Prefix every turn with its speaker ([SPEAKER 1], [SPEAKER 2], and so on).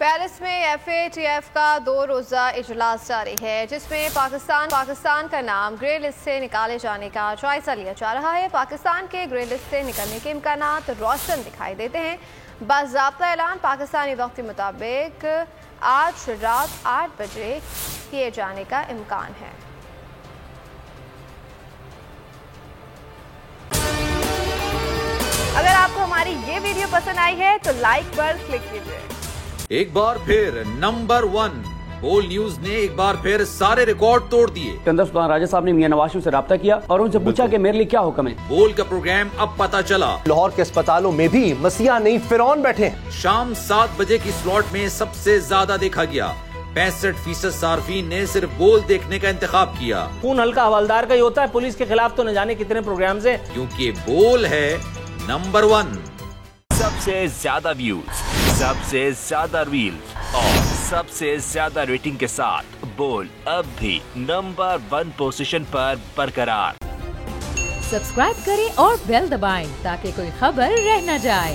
[SPEAKER 1] Paris में FATF का 2 रोज़ा इजलास जारी है, जिसमें पाकिस्तान का नाम ग्रे लिस्ट से निकाले जाने का जायजा लिया जा रहा है। पाकिस्तान के ग्रे लिस्ट से निकलने के इम्कानात रोशन दिखाई देते हैं। बाज़ाब्ता ऐलान पाकिस्तानी वक्त के मुताबिक आज रात 8 बजे किए जाने का इम्कान है। अगर आपको हमारी ये वीडियो पसंद आई है तो लाइक पर क्लिक कीजिए।
[SPEAKER 2] एक बार फिर नंबर 1 बोल न्यूज ने एक बार फिर सारे रिकॉर्ड तोड़ दिए।
[SPEAKER 3] सिकंदर सुल्तान राजा साहब ने मियां नवाज शरीफ से राब्ता किया और उनसे पूछा कि मेरे लिए क्या हुक्म है।
[SPEAKER 2] बोल का प्रोग्राम अब पता चला।
[SPEAKER 4] लाहौर के अस्पतालों में भी मसीहा नहीं फिरौन बैठे हैं।
[SPEAKER 2] शाम 7 बजे की स्लॉट में सबसे ज्यादा देखा गया। 65% सार्फिन ने सिर्फ बोल देखने का इंतखाब किया।
[SPEAKER 5] खून हल्का हवलदार का ही होता है, पुलिस के खिलाफ तो न जाने कितने प्रोग्राम्स हैं।
[SPEAKER 2] क्योंकि बोल है नंबर 1।
[SPEAKER 6] सबसे ज्यादा व्यूज, सबसे ज्यादा रील्स और सबसे ज्यादा रेटिंग के साथ बोल अब भी नंबर 1 पोजीशन पर बरकरार।
[SPEAKER 7] सब्सक्राइब करें और बेल दबाएं ताकि कोई खबर रह न जाए।